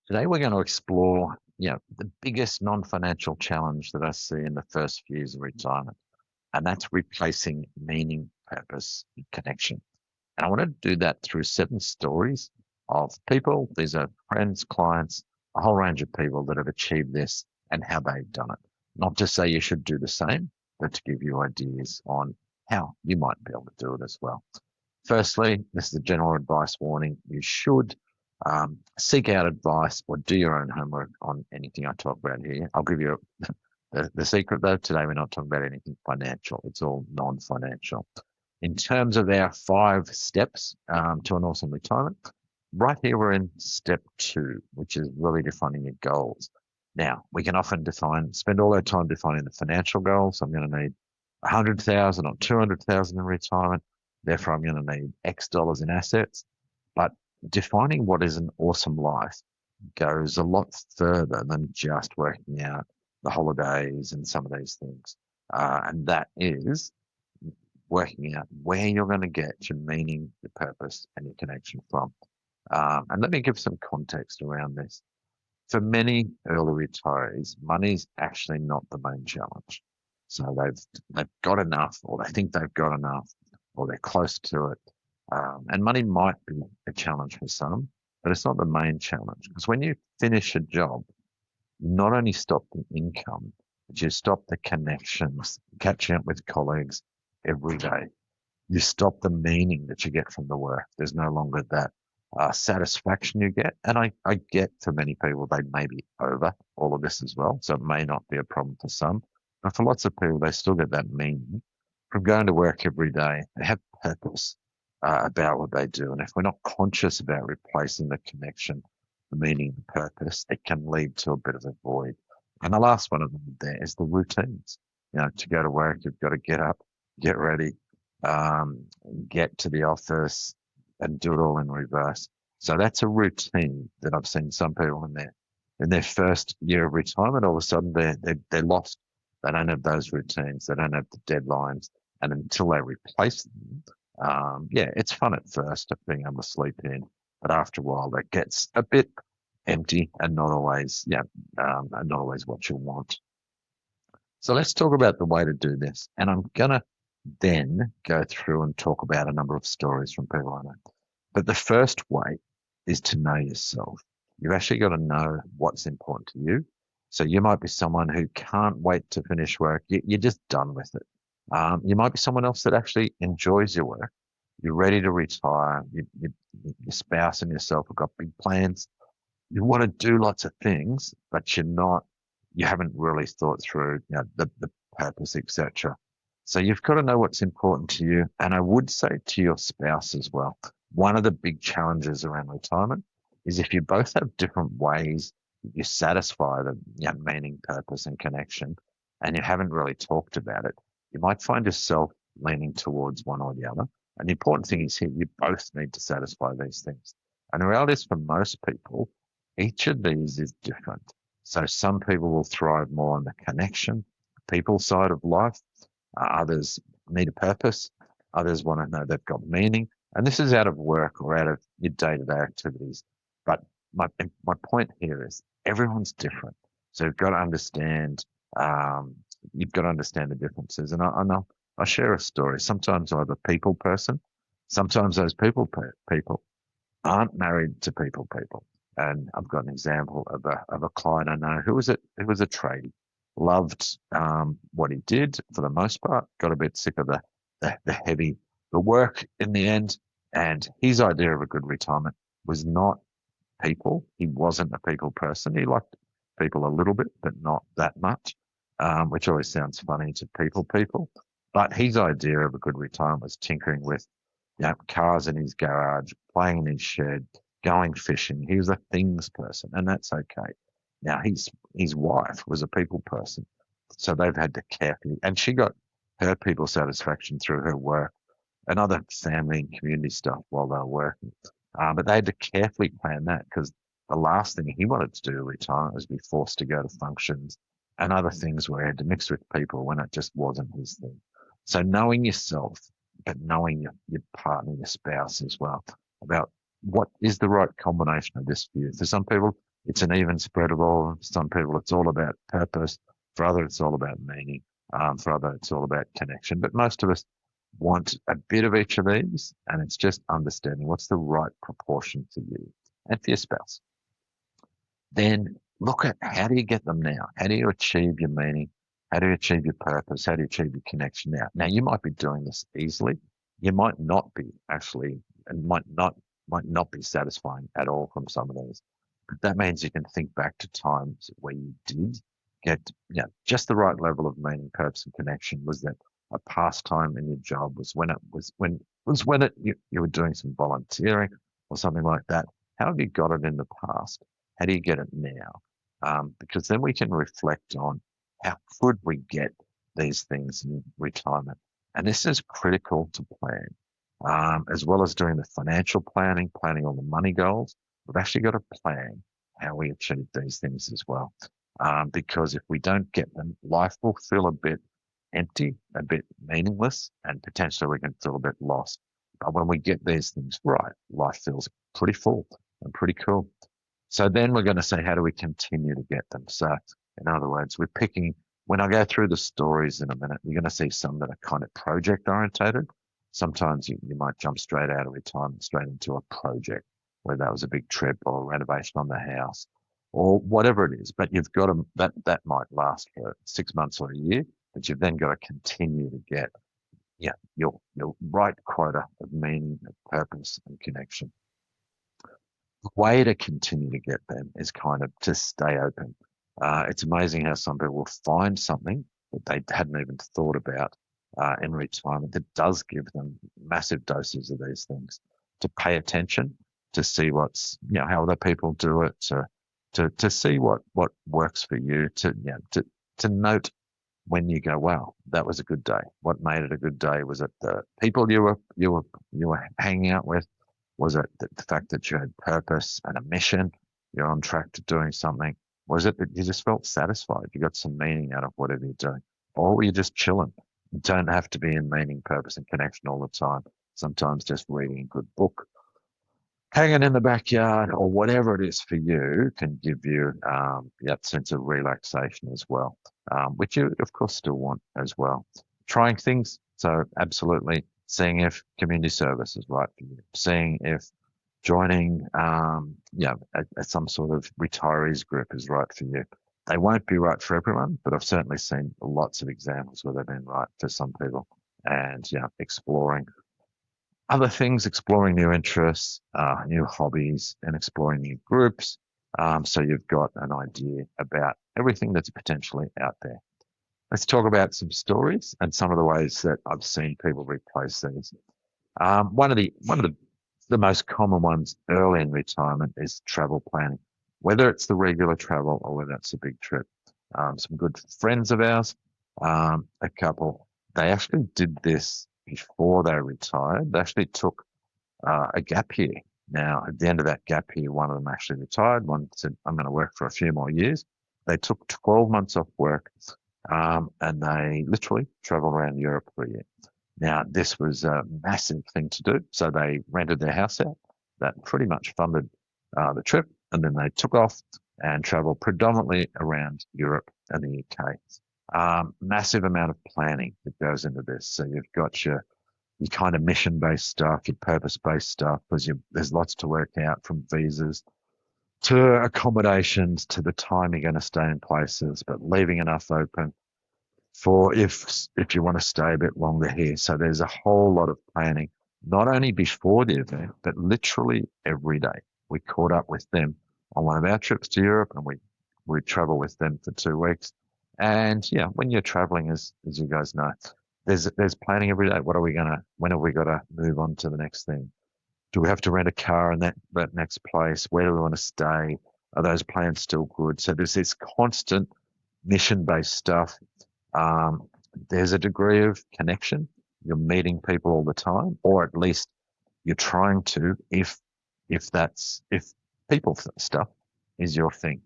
Today we're going to explore, the biggest non-financial challenge that I see in the first few years of retirement, and that's replacing meaning, purpose, and connection. And I want to do that through 7 stories of people. These are friends, clients, a whole range of people that have achieved this and how they've done it. Not to say you should do the same, but to give you ideas on how you might be able to do it as well. Firstly, this is a general advice warning. You should seek out advice or do your own homework on anything I talk about here. I'll give you the secret though. Today, we're not talking about anything financial. It's all non-financial. In terms of our 5 steps to an awesome retirement, right here we're in step 2, which is really defining your goals. Now, we can often spend all our time defining the financial goals. I'm going to need 100,000 or 200,000 in retirement. Therefore, I'm going to need X dollars in assets. But defining what is an awesome life goes a lot further than just working out the holidays and some of these things. And that is working out where you're going to get your meaning, your purpose, and your connection from. And let me give some context around this. For many early retirees, money's actually not the main challenge. So they've got enough, or they think they've got enough, or they're close to it. And money might be a challenge for some, but it's not the main challenge. Because when you finish a job, you not only stop the income, but you stop the connections, catching up with colleagues every day. You stop the meaning that you get from the work. There's no longer that satisfaction you get. And I get for many people, they may be over all of this as well. So it may not be a problem for some. But for lots of people, they still get that meaning from going to work every day. They have purpose about what they do. And if we're not conscious about replacing the connection, the meaning, the purpose, it can lead to a bit of a void. And the last one of them there is the routines. To go to work, you've got to get up, get ready, um, get to the office and do it all in reverse. So that's a routine that I've seen some people in their first year of retirement. All of a sudden they're lost. They don't have those routines. They don't have the deadlines, and until they replace them, it's fun at first of being able to sleep in, but after a while that gets a bit empty and and not always what you want. So let's talk about the way to do this. And I'm going to then go through and talk about a number of stories from people I know. But the first way is to know yourself. You've actually got to know what's important to you. So you might be someone who can't wait to finish work. You're just done with it. You might be someone else that actually enjoys your work. You're ready to retire. Your spouse and yourself have got big plans. You want to do lots of things, but you haven't really thought through, the purpose, etc. So you've got to know what's important to you. And I would say to your spouse as well, one of the big challenges around retirement is if you both have different ways you satisfy the meaning, purpose, and connection, and you haven't really talked about it, you might find yourself leaning towards one or the other. And the important thing is here, you both need to satisfy these things. And the reality is for most people, each of these is different. So some people will thrive more on the connection, people side of life. Others need a purpose. Others want to know they've got meaning. And this is out of work or out of your day-to-day activities. But my point here is everyone's different. So you've got to understand the differences. And I'll share a story. Sometimes I'm a people person. Sometimes those people aren't married to people. And I've got an example of a client I know who was a tradie, loved what he did for the most part, got a bit sick of the work in the end, and his idea of a good retirement was not people. He wasn't a people person. He liked people a little bit, but not that much, which always sounds funny to people. But his idea of a good retirement was tinkering with cars in his garage, playing in his shed, going fishing. He was a things person, and that's okay. Now his wife was a people person, so they've had to carefully, and she got her people satisfaction through her work and other family and community stuff while they were working. But they had to carefully plan that because the last thing he wanted to do to retire was be forced to go to functions and other things where he had to mix with people when it just wasn't his thing. So knowing yourself, but knowing your partner, your spouse as well, about what is the right combination of this for you. For some people, It's an even spread of all. Some people, it's all about purpose. For others, it's all about meaning. For others, it's all about connection. But most of us want a bit of each of these, and it's just understanding what's the right proportion for you and for your spouse. Then look at how do you get them now? How do you achieve your meaning? How do you achieve your purpose? How do you achieve your connection now? Now you might be doing this easily. You might not be actually, and might not be satisfying at all from some of these. But that means you can think back to times where you did get just the right level of meaning, purpose, and connection. Was that a pastime in your job? Was when you were doing some volunteering or something like that? How have you got it in the past? How do you get it now? Because then we can reflect on how could we get these things in retirement. And this is critical to plan, as well as doing the financial planning all the money goals. We've actually got to plan how we achieve these things as well. Because if we don't get them, life will feel a bit empty, a bit meaningless, and potentially we can feel a bit lost. But when we get these things right, life feels pretty full and pretty cool. So then we're going to say, how do we continue to get them? So, in other words, we're picking, when I go through the stories in a minute, you're going to see some that are kind of project orientated. Sometimes you might jump straight out of retirement, straight into a project, whether that was a big trip or a renovation on the house or whatever it is. But you've got to, that might last for 6 months or a year, but you've then got to continue to get, your right quota of meaning, of purpose and connection. The way to continue to get them is kind of to stay open. It's amazing how some people will find something that they hadn't even thought about in retirement that does give them massive doses of these things. To pay attention, to see how other people do it, to see what works for you, to note when you go, wow, that was a good day. What made it a good day? Was it the people you were hanging out with? Was it the fact that you had purpose and a mission? You're on track to doing something. Was it that you just felt satisfied? You got some meaning out of whatever you're doing, or were you just chilling? You don't have to be in meaning, purpose, and connection all the time. Sometimes just reading a good book, hanging in the backyard, or whatever it is for you can give you that sense of relaxation as well, which you, of course, still want as well. Trying things. So, absolutely seeing if community service is right for you, seeing if joining some sort of retirees group is right for you. They won't be right for everyone, but I've certainly seen lots of examples where they've been right for some people. And exploring other things, exploring new interests, new hobbies, and exploring new groups. So you've got an idea about everything that's potentially out there. Let's talk about some stories and some of the ways that I've seen people replace these. One of the most common ones early in retirement is travel planning, whether it's the regular travel or whether it's a big trip. Some good friends of ours, a couple, they actually did this before they retired. They actually took a gap year. Now, at the end of that gap year, one of them actually retired. One said, I'm going to work for a few more years. They took 12 months off work and they literally traveled around Europe for a year. Now, this was a massive thing to do. So they rented their house out. That pretty much funded the trip. And then they took off and traveled predominantly around Europe and the UK. Massive amount of planning that goes into this. So you've got your kind of mission-based stuff, your purpose-based stuff, because there's lots to work out, from visas to accommodations to the time you're going to stay in places, but leaving enough open for if you want to stay a bit longer here. So there's a whole lot of planning, not only before the event, but literally every day. We caught up with them on one of our trips to Europe, and we travel with them for 2 weeks. And when you're traveling, as you guys know, there's planning every day. When are we gonna move on to the next thing? Do we have to rent a car in that next place? Where do we want to stay? Are those plans still good? So there's this constant mission-based stuff. There's a degree of connection. You're meeting people all the time, or at least you're trying to, if people stuff is your thing.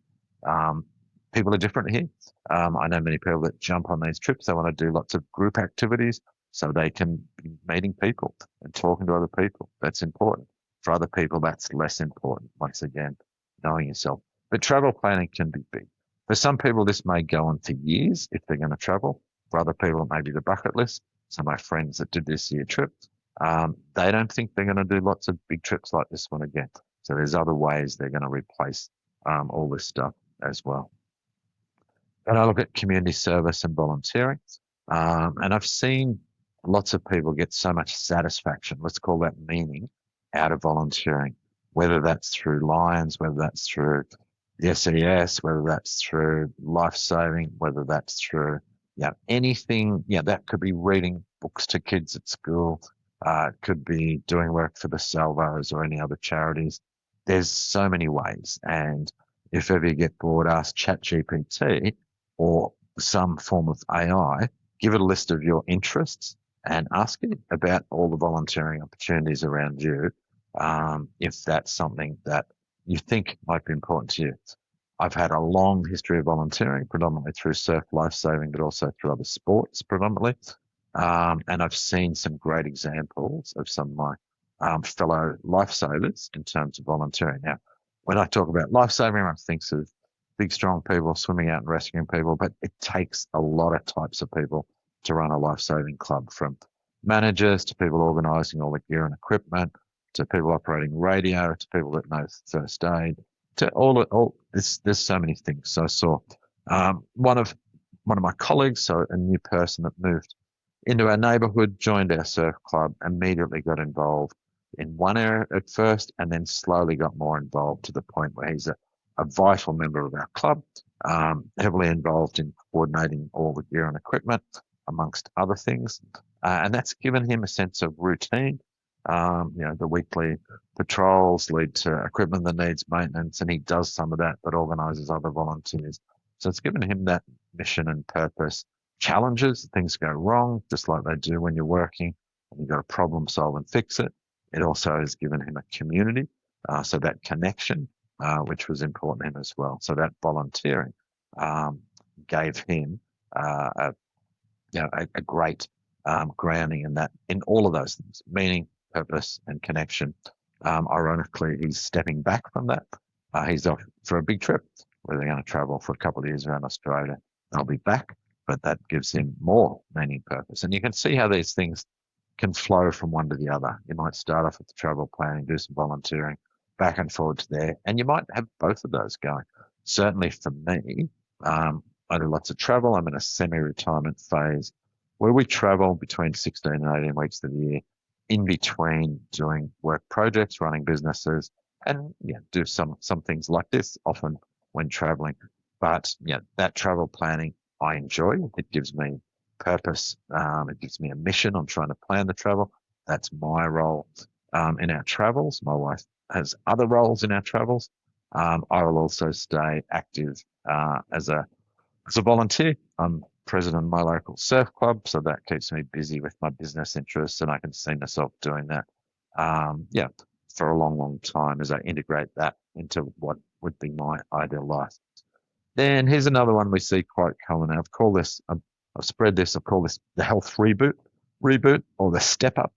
People are different here. I know many people that jump on these trips. They want to do lots of group activities so they can be meeting people and talking to other people. That's important. For other people, that's less important. Once again, knowing yourself. But travel planning can be big. For some people, this may go on for years if they're going to travel. For other people, it may be the bucket list. Some of my friends that did this year trip, they don't think they're going to do lots of big trips like this one again. So there's other ways they're going to replace all this stuff as well. And I look at community service and volunteering. And I've seen lots of people get so much satisfaction, let's call that meaning, out of volunteering, whether that's through Lions, whether that's through the SES, whether that's through life saving, whether that's through anything. That could be reading books to kids at school, it could be doing work for the Salvos or any other charities. There's so many ways. And if ever you get bored, ask ChatGPT or some form of AI, give it a list of your interests and ask it about all the volunteering opportunities around you, if that's something that you think might be important to you. I've had a long history of volunteering, predominantly through surf lifesaving, but also through other sports predominantly. And I've seen some great examples of some of my fellow lifesavers in terms of volunteering. Now, when I talk about lifesaving, I think of big, strong people swimming out and rescuing people, but it takes a lot of types of people to run a lifesaving club, from managers to people organising all the gear and equipment, to people operating radio, to people that know first aid, to all this. There's so many things. So I saw one of my colleagues, so a new person that moved into our neighbourhood, joined our surf club, immediately got involved in one area at first, and then slowly got more involved to the point where he's a vital member of our club, heavily involved in coordinating all the gear and equipment, amongst other things. And that's given him a sense of routine. The weekly patrols lead to equipment that needs maintenance, and he does some of that, but organises other volunteers. So it's given him that mission and purpose. Challenges, things go wrong, just like they do when you're working and you've got to problem solve and fix it. It also has given him a community, so that connection, which was important to him as well. So that volunteering gave him a great grounding in that, in all of those things, meaning, purpose, and connection. Ironically, he's stepping back from that. He's off for a big trip where they're going to travel for a couple of years around Australia. I'll be back, but that gives him more meaning, purpose. And you can see how these things can flow from one to the other. You might start off with the travel planning, do some volunteering, back and forward to there, and you might have both of those going. Certainly for me, I do lots of travel. I'm in a semi-retirement phase where we travel between 16 and 18 weeks of the year, in between doing work projects, running businesses, and do some things like this often when traveling. But that travel planning I enjoy. It gives me purpose. It gives me a mission. I'm trying to plan the travel. That's my role in our travels. My wife has other roles in our travels. I will also stay active as a volunteer. I'm president of my local surf club, so that keeps me busy with my business interests, and I can see myself doing that. For a long, long time as I integrate that into what would be my ideal life. Then here's another one we see quite common. I've spread this. I've called this the health reboot, or the step up.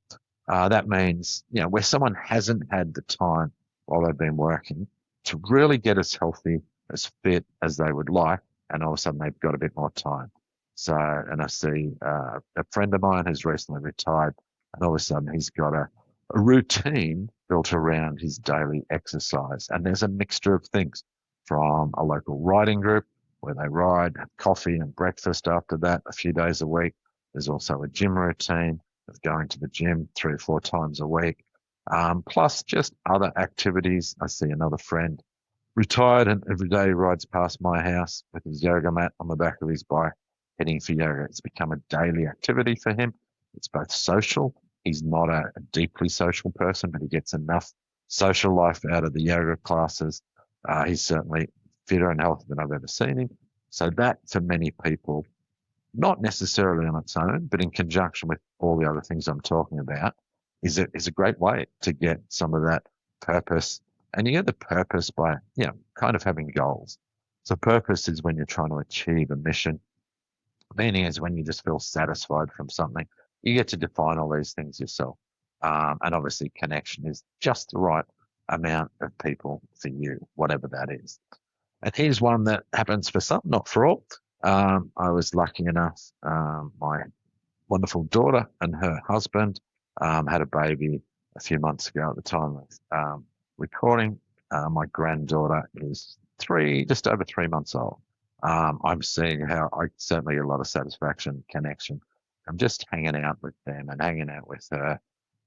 That means where someone hasn't had the time while they've been working to really get as healthy, as fit as they would like, and all of a sudden they've got a bit more time. So, and I see a friend of mine who's recently retired, and all of a sudden he's got a routine built around his daily exercise. And there's a mixture of things, from a local riding group where they ride, have coffee and breakfast after that a few days a week. There's also a gym routine of going to the gym 3 or 4 times a week, plus just other activities. I see another friend retired, and every day he rides past my house with his yoga mat on the back of his bike, heading for yoga. It's become a daily activity for him. It's both social. He's not a deeply social person, but he gets enough social life out of the yoga classes. He's certainly fitter and healthier than I've ever seen him. So that, for many people, not necessarily on its own, but in conjunction with all the other things I'm talking about, is a great way to get some of that purpose. And you get the purpose by, kind of having goals. So purpose is when you're trying to achieve a mission. Meaning is when you just feel satisfied from something. You get to define all these things yourself. And obviously connection is just the right amount of people for you, whatever that is. And here's one that happens for some, not for all. I was lucky enough, my wonderful daughter and her husband had a baby a few months ago at the time of recording. My granddaughter is just over 3 months old. I'm seeing how I certainly get a lot of satisfaction, connection. I'm just hanging out with them and hanging out with her,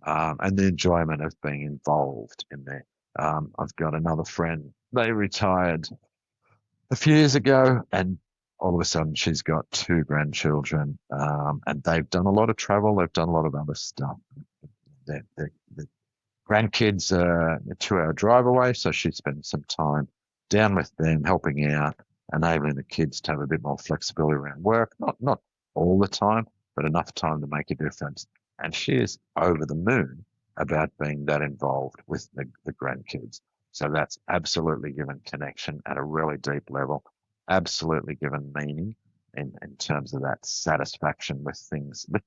and the enjoyment of being involved in there. I've got another friend. They retired a few years ago, and all of a sudden she's got two grandchildren, and they've done a lot of travel. They've done a lot of other stuff. The grandkids are a 2 hour drive away, so she spends some time down with them, helping out, enabling the kids to have a bit more flexibility around work. Not all the time, but enough time to make a difference. And she is over the moon about being that involved with the grandkids. So that's absolutely given connection at a really deep level, absolutely given meaning in terms of that satisfaction with things. But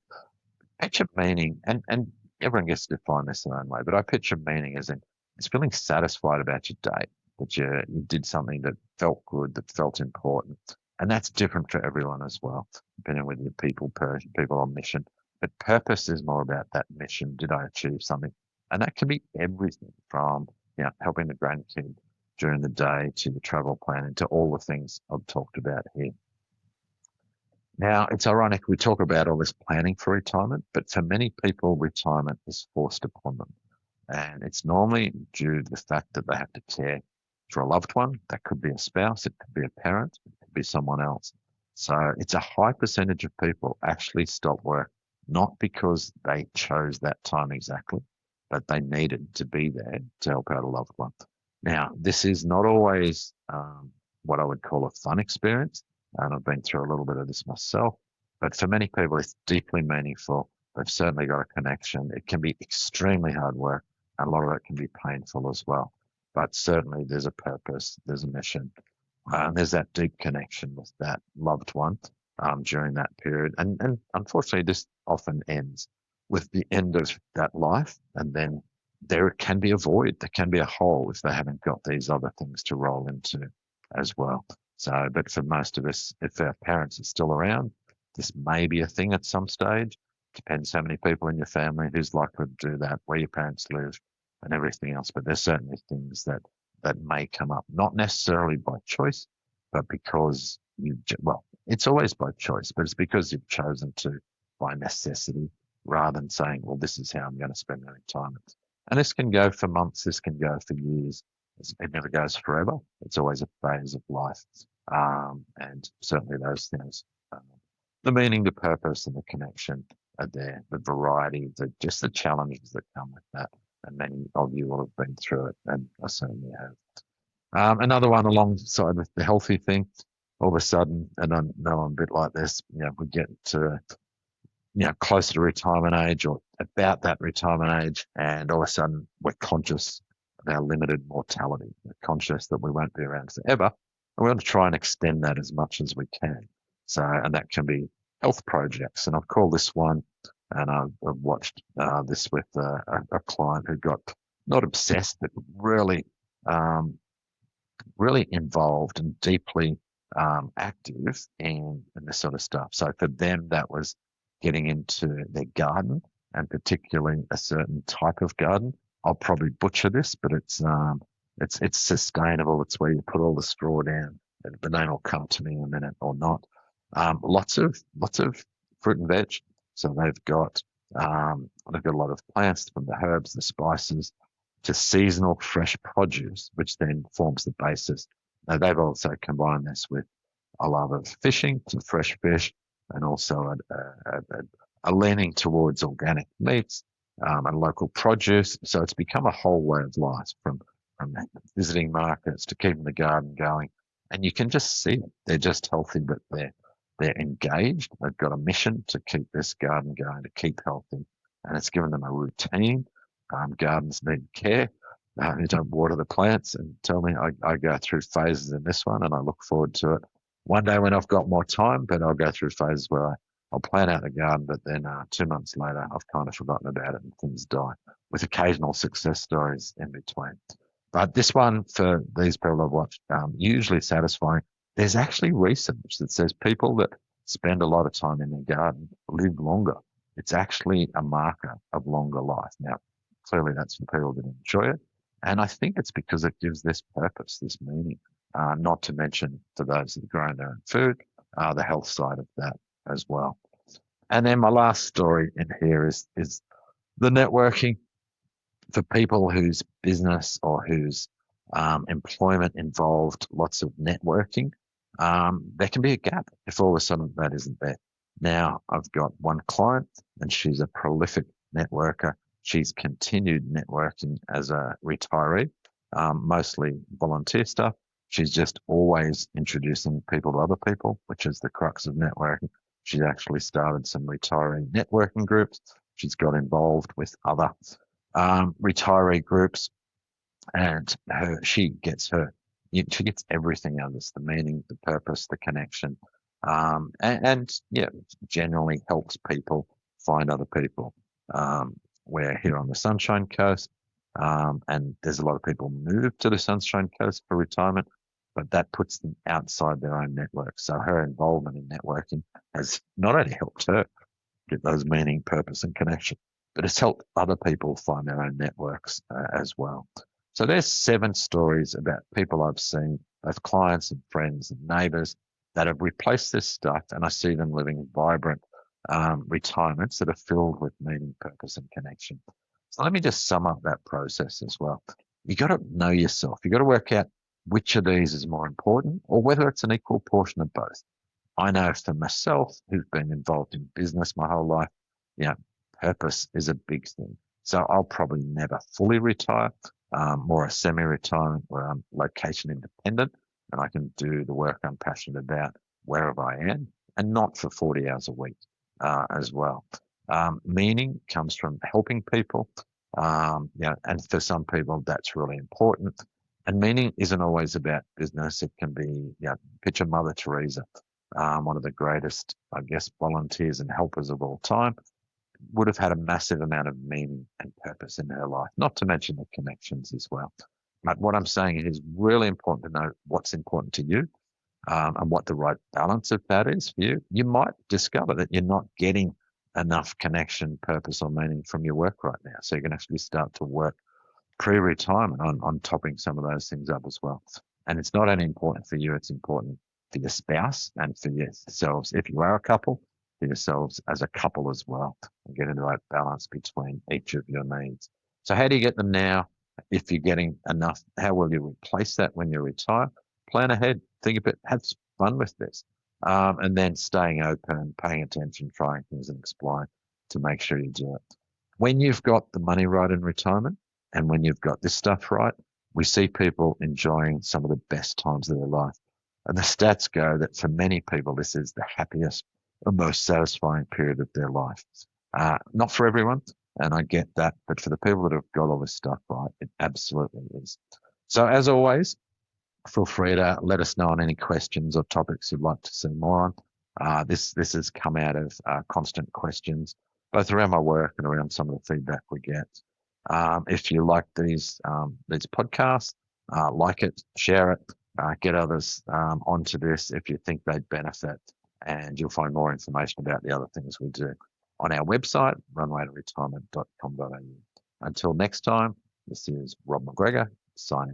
picture meaning, and everyone gets to define this their own way, but I picture meaning as in it's feeling satisfied about your day, that you did something that felt good, that felt important. And that's different for everyone as well, depending on whether you're people on mission. But purpose is more about that mission. Did I achieve something? And that can be everything from helping the grandkid during the day to the travel planning to all the things I've talked about here. Now, it's ironic we talk about all this planning for retirement, but for many people, retirement is forced upon them. And it's normally due to the fact that they have to care for a loved one. That could be a spouse, it could be a parent, it could be someone else. So it's a high percentage of people actually stop work, not because they chose that time exactly, but they needed to be there to help out a loved one. Now, this is not always what I would call a fun experience, and I've been through a little bit of this myself, but for many people, it's deeply meaningful. They've certainly got a connection. It can be extremely hard work, and a lot of it can be painful as well. But certainly there's a purpose, there's a mission, and there's that deep connection with that loved one during that period. And unfortunately, this often ends with the end of that life, and then there can be a void, there can be a hole if they haven't got these other things to roll into as well. So, but for most of us, if our parents are still around, this may be a thing at some stage. Depends how many people in your family, who's likely to do that, where your parents live, and everything else. But there's certainly things that may come up, not necessarily by choice, but because it's always by choice, but it's because you've chosen to by necessity, rather than saying, well, this is how I'm going to spend my retirement. And this can go for months, this can go for years. It never goes forever. It's always a phase of life. And certainly those things, the meaning, the purpose, and the connection are there. The variety, just the challenges that come with that. And many of you will have been through it, and I certainly have. Another one alongside with the healthy thing, all of a sudden, and I know I'm a bit like this, we get to closer to retirement age or about that retirement age, and all of a sudden we're conscious of our limited mortality. We're conscious that we won't be around forever, and we want to try and extend that as much as we can. So, and that can be health projects, and I've called this one, and I've watched this with a client who got not obsessed, but really, really involved and deeply active in this sort of stuff. So for them, that was getting into their garden, and particularly a certain type of garden. I'll probably butcher this, but it's sustainable. It's where you put all the straw down. The name will come to me in a minute or not. Lots of fruit and veg. So they've got a lot of plants, from the herbs, the spices, to seasonal fresh produce, which then forms the basis. Now they've also combined this with a love of fishing, some fresh fish, and also a leaning towards organic meats and local produce. So it's become a whole way of life, from visiting markets to keeping the garden going. And you can just see it. They're just healthy, but they're engaged. They've got a mission to keep this garden going, to keep healthy, and it's given them a routine. Gardens need care. You don't water the plants, and tell me, I go through phases in this one, and I look forward to it. One day when I've got more time, but I'll go through phases where I'll plan out the garden, but then 2 months later, I've kind of forgotten about it and things die, with occasional success stories in between. But this one, for these people I've watched, usually satisfying. There's actually research that says people that spend a lot of time in their garden live longer. It's actually a marker of longer life. Now, clearly that's for people that enjoy it. And I think it's because it gives this purpose, this meaning, not to mention for those that grow their own food, the health side of that as well. And then my last story in here is the networking for people whose business or whose employment involved lots of networking. There can be a gap if all of a sudden that isn't there. Now, I've got one client and she's a prolific networker. She's continued networking as a retiree, mostly volunteer stuff. She's just always introducing people to other people, which is the crux of networking. She's actually started some retiree networking groups. She's got involved with other retiree groups, and she gets everything out of this: the meaning, the purpose, the connection, and yeah, generally helps people find other people. We're here on the Sunshine Coast, and there's a lot of people move to the Sunshine Coast for retirement, but that puts them outside their own network. So her involvement in networking has not only helped her get those meaning, purpose, and connection, but it's helped other people find their own networks as well. So there's 7 stories about people I've seen, both clients and friends and neighbours, that have replaced this stuff, and I see them living vibrant retirements that are filled with meaning, purpose, and connection. So let me just sum up that process as well. You got to know yourself. You got to work out which of these is more important, or whether it's an equal portion of both. I know for myself, who's been involved in business my whole life, you know, purpose is a big thing. So I'll probably never fully retire, more a semi-retirement where I'm location independent and I can do the work I'm passionate about wherever I am, and not for 40 hours a week as well. Meaning comes from helping people, and for some people that's really important. And meaning isn't always about business. It can be, picture Mother Teresa, one of the greatest, I guess, volunteers and helpers of all time, would have had a massive amount of meaning and purpose in her life, not to mention the connections as well. But what I'm saying is really important to know what's important to you, and what the right balance of that is for you. You might discover that you're not getting enough connection, purpose, or meaning from your work right now. So you can actually start to work pre-retirement on topping some of those things up as well. And it's not only important for you, it's important for your spouse and for yourselves. If you are a couple, for yourselves as a couple as well, and getting the right balance between each of your needs. So how do you get them now? If you're getting enough, how will you replace that when you retire? Plan ahead, think about, have fun with this. And then staying open, paying attention, trying things and exploring to make sure you do it. When you've got the money right in retirement, and when you've got this stuff right, we see people enjoying some of the best times of their life. And the stats go that for many people, this is the happiest and most satisfying period of their life. Not for everyone, and I get that, but for the people that have got all this stuff right, it absolutely is. So as always, feel free to let us know on any questions or topics you'd like to see more on. This has come out of constant questions, both around my work and around some of the feedback we get. If you like these podcasts, like it, share it, get others onto this if you think they'd benefit, and you'll find more information about the other things we do on our website, runwaytoretirement.com.au. Until next time, this is Rob McGregor signing